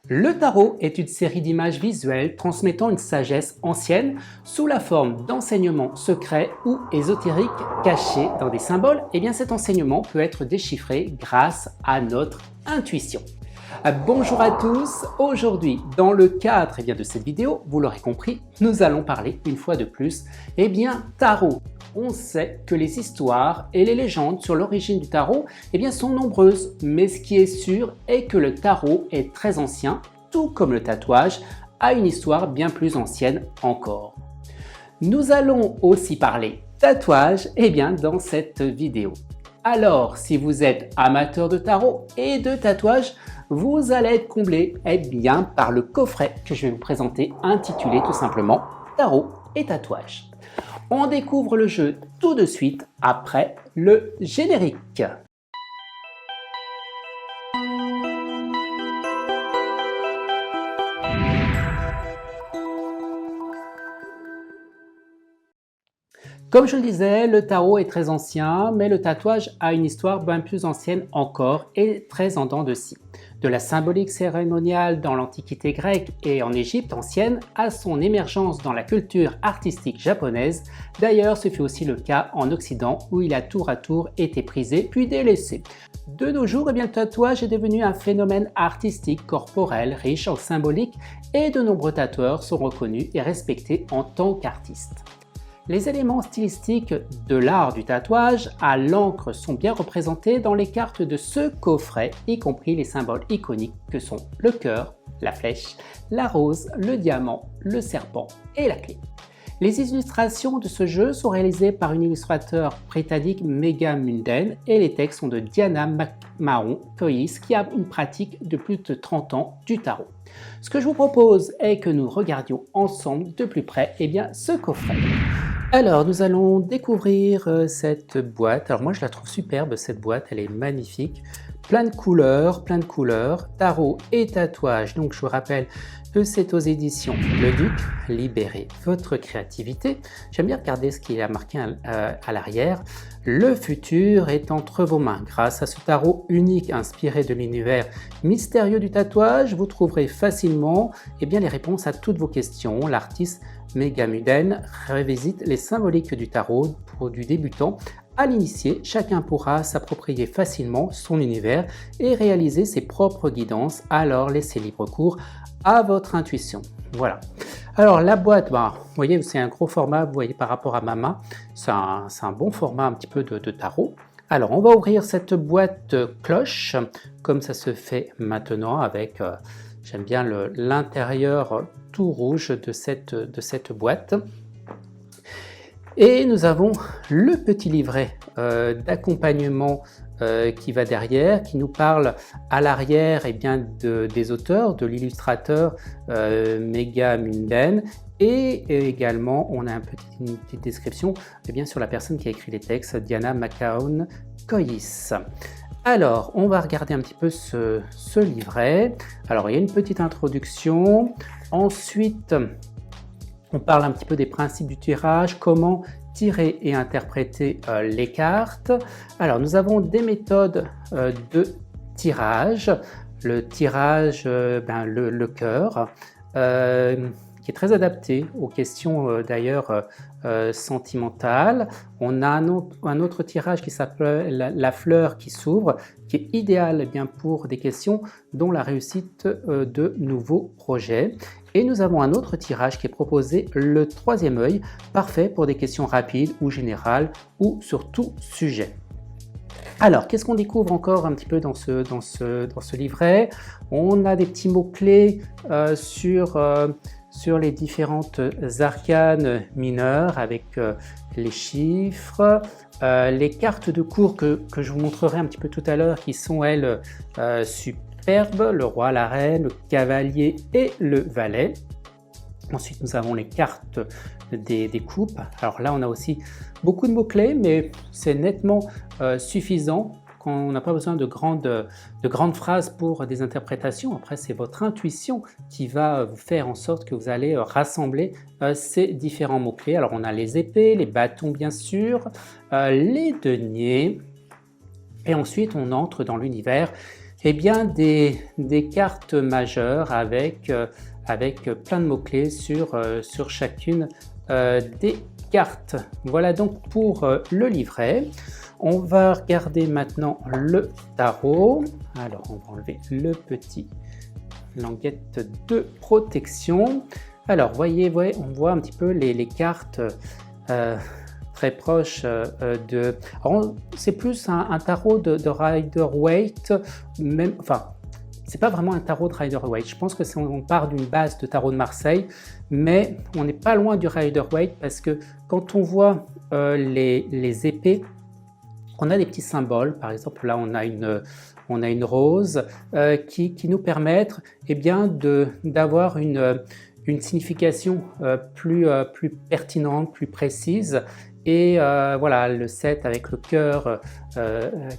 Le tarot est une série d'images visuelles transmettant une sagesse ancienne sous la forme d'enseignements secrets ou ésotériques cachés dans des symboles. Et bien cet enseignement peut être déchiffré grâce à notre intuition. Bonjour à tous, aujourd'hui dans le cadre de cette vidéo, vous l'aurez compris, nous allons parler une fois de plus tarot. On sait que les histoires et les légendes sur l'origine du tarot sont nombreuses, mais ce qui est sûr est que le tarot est très ancien, tout comme le tatouage a une histoire bien plus ancienne encore. Nous allons aussi parler tatouage dans cette vidéo. Alors, si vous êtes amateur de tarot et de tatouage, vous allez être comblé par le coffret que je vais vous présenter intitulé tout simplement Tarot et tatouage. On découvre le jeu tout de suite après le générique. Comme je le disais, le tarot est très ancien, mais le tatouage a une histoire bien plus ancienne encore et très en dents de scie. De la symbolique cérémoniale dans l'Antiquité grecque et en Égypte ancienne à son émergence dans la culture artistique japonaise. D'ailleurs, ce fut aussi le cas en Occident où il a tour à tour été prisé puis délaissé. De nos jours, le tatouage est devenu un phénomène artistique corporel riche en symbolique et de nombreux tatoueurs sont reconnus et respectés en tant qu'artistes. Les éléments stylistiques de l'art du tatouage à l'encre sont bien représentés dans les cartes de ce coffret, y compris les symboles iconiques que sont le cœur, la flèche, la rose, le diamant, le serpent et la clé. Les illustrations de ce jeu sont réalisées par une illustrateur britannique Megha Munden et les textes sont de Diana McMahon-Coyce qui a une pratique de plus de 30 ans du tarot. Ce que je vous propose est que nous regardions ensemble de plus près ce coffret. Alors, nous allons découvrir cette boîte. Alors moi, je la trouve superbe, cette boîte, elle est magnifique. Plein de couleurs, tarot et tatouage. Donc, je vous rappelle que c'est aux éditions Le Duc. Libérez votre créativité. J'aime bien regarder ce qu'il a marqué à l'arrière. Le futur est entre vos mains. Grâce à ce tarot unique inspiré de l'univers mystérieux du tatouage, vous trouverez facilement les réponses à toutes vos questions. L'artiste Megha Munden revisite les symboliques du tarot pour du débutant à l'initié. Chacun pourra s'approprier facilement son univers et réaliser ses propres guidances. Alors laissez libre cours à votre intuition. Voilà. Alors la boîte, vous voyez, c'est un gros format, vous voyez par rapport à ma main, c'est un bon format un petit peu de tarot. Alors on va ouvrir cette boîte cloche, comme ça se fait maintenant avec, j'aime bien l'intérieur tout rouge de cette boîte. Et nous avons le petit livret d'accompagnement qui va derrière, qui nous parle à l'arrière des auteurs, de l'illustrateur Megha Munden. Et également, on a une petite description sur la personne qui a écrit les textes, Diana McMahon-Coyce. Alors, on va regarder un petit peu ce livret. Alors, il y a une petite introduction. Ensuite, on parle un petit peu des principes du tirage, comment tirer et interpréter les cartes. Alors, nous avons des méthodes de tirage. Le tirage, le cœur, qui est très adapté aux questions d'ailleurs sentimentales. On a un autre tirage qui s'appelle la fleur qui s'ouvre, qui est idéal pour des questions dont la réussite de nouveaux projets. Et nous avons un autre tirage qui est proposé, le troisième œil, parfait pour des questions rapides ou générales ou sur tout sujet. Alors, qu'est-ce qu'on découvre encore un petit peu dans ce livret? On a des petits mots-clés sur les différentes arcanes mineures avec les chiffres, les cartes de cours que je vous montrerai un petit peu tout à l'heure qui sont elles superbes, le roi, la reine, le cavalier et le valet. Ensuite, nous avons les cartes des coupes. Alors là, on a aussi beaucoup de mots-clés, mais c'est nettement suffisant. On n'a pas besoin de grandes phrases pour des interprétations. Après, c'est votre intuition qui va vous faire en sorte que vous allez rassembler ces différents mots-clés. Alors, on a les épées, les bâtons, bien sûr, les deniers. Et ensuite, on entre dans l'univers eh bien des cartes majeures avec, avec plein de mots-clés sur chacune des cartes. Voilà donc pour le livret. On va regarder maintenant le tarot. Alors on va enlever le petit languette de protection. Alors voyez, on voit un petit peu les cartes très proches de... C'est plus un tarot de Rider-Waite, même, enfin, c'est pas vraiment un tarot de Rider-Waite. Je pense que on part d'une base de tarot de Marseille, mais on n'est pas loin du Rider-Waite parce que quand on voit les épées, on a des petits symboles. Par exemple, là, on a une rose qui nous permettent eh bien, d'avoir une signification plus pertinente, plus précise. Et voilà, le 7 avec le cœur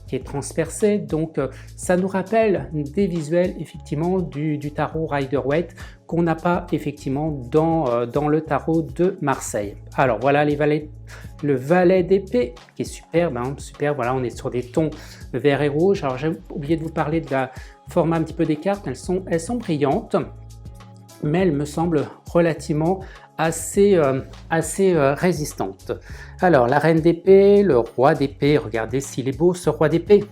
qui est transpercé, donc ça nous rappelle des visuels effectivement du tarot Rider-Waite qu'on n'a pas effectivement dans le tarot de Marseille. Alors voilà le valet d'épée qui est superbe, hein, super, voilà, on est sur des tons vert et rouge. Alors j'ai oublié de vous parler de la format un petit peu des cartes, elles sont brillantes, mais elles me semblent relativement assez résistante. Alors la reine d'épée, le roi d'épée, regardez s'il est beau ce roi d'épée.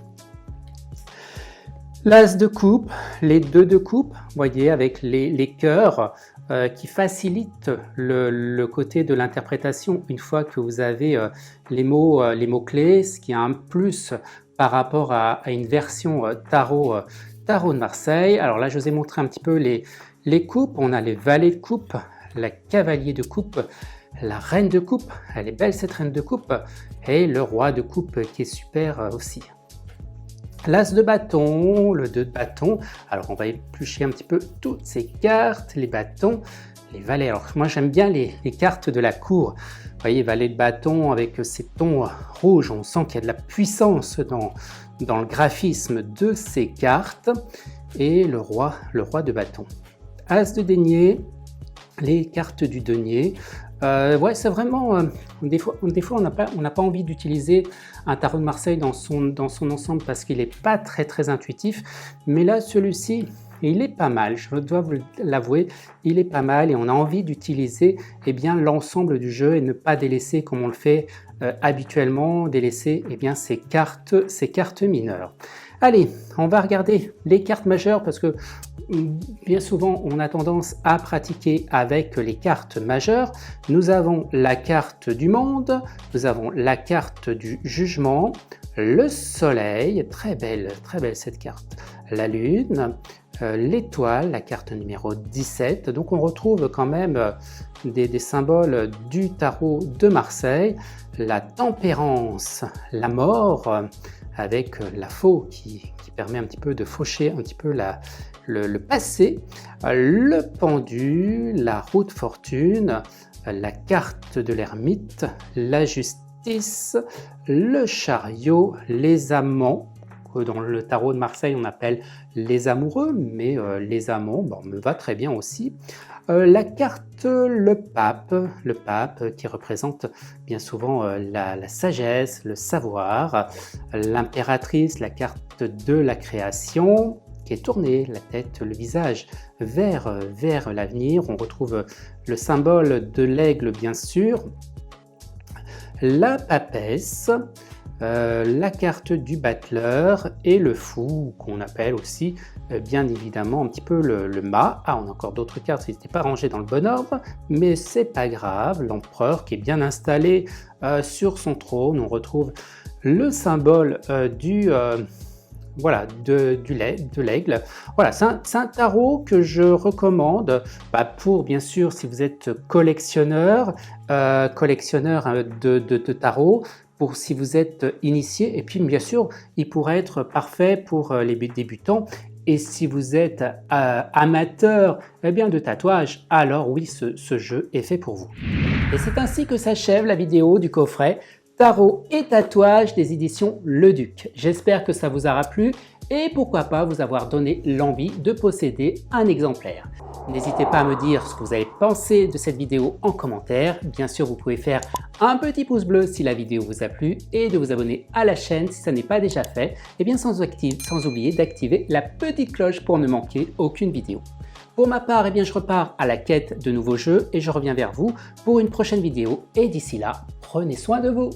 L'as de coupe, les deux de coupe, voyez avec les cœurs qui facilitent le côté de l'interprétation une fois que vous avez les mots clés, ce qui a un plus par rapport à une version tarot de Marseille. Alors là je vous ai montré un petit peu les coupes, on a les valets de coupe, la cavalier de coupe, la reine de coupe, elle est belle cette reine de coupe, et le roi de coupe qui est super aussi. L'as de bâton, le 2 de bâton, alors on va éplucher un petit peu toutes ces cartes, les bâtons, les valets. Alors moi j'aime bien les cartes de la cour, vous voyez valet de bâton avec ces tons rouges, on sent qu'il y a de la puissance dans le graphisme de ces cartes, et le roi de bâton. As de denier, les cartes du denier, ouais, c'est vraiment, des fois on n'a pas envie d'utiliser un tarot de Marseille dans son ensemble parce qu'il n'est pas très intuitif, mais là celui-ci il est pas mal, je dois vous l'avouer, il est pas mal et on a envie d'utiliser eh bien l'ensemble du jeu et ne pas délaisser comme on le fait habituellement, délaisser eh bien ces cartes mineures. Allez, on va regarder les cartes majeures parce que bien souvent on a tendance à pratiquer avec les cartes majeures. Nous avons la carte du monde, nous avons la carte du jugement, le soleil, très belle cette carte, la lune, l'étoile, la carte numéro 17. Donc on retrouve quand même des symboles du tarot de Marseille, la tempérance, la mort, avec la faux qui permet un petit peu de faucher un petit peu le passé, le pendu, la roue de fortune, la carte de l'ermite, la justice, le chariot, les amants, que dans le tarot de Marseille on appelle les amoureux, mais les amants, bon, me va très bien aussi. La carte le pape qui représente bien souvent la sagesse, le savoir, l'impératrice, la carte de la création, qui est tournée, la tête, le visage vers l'avenir. On retrouve le symbole de l'aigle bien sûr, la papesse, la carte du battleur et le fou qu'on appelle aussi bien évidemment un petit peu le mât. Ah, on a encore d'autres cartes qui n'étaient pas rangées dans le bon ordre, mais c'est pas grave. L'empereur qui est bien installé sur son trône. On retrouve le symbole voilà, de l'aigle. Voilà, c'est un tarot que je recommande pour, bien sûr, si vous êtes collectionneur de tarot, pour si vous êtes initié, et puis bien sûr, il pourrait être parfait pour les débutants. Et si vous êtes amateur de tatouage, alors oui, ce jeu est fait pour vous. Et c'est ainsi que s'achève la vidéo du coffret Tarot et tatouage des éditions Le Duc. J'espère que ça vous aura plu et pourquoi pas vous avoir donné l'envie de posséder un exemplaire. N'hésitez pas à me dire ce que vous avez pensé de cette vidéo en commentaire. Bien sûr, vous pouvez faire un petit pouce bleu si la vidéo vous a plu et de vous abonner à la chaîne si ça n'est pas déjà fait. Et bien sans oublier d'activer la petite cloche pour ne manquer aucune vidéo. Pour ma part, eh bien, je repars à la quête de nouveaux jeux et je reviens vers vous pour une prochaine vidéo. Et d'ici là, prenez soin de vous.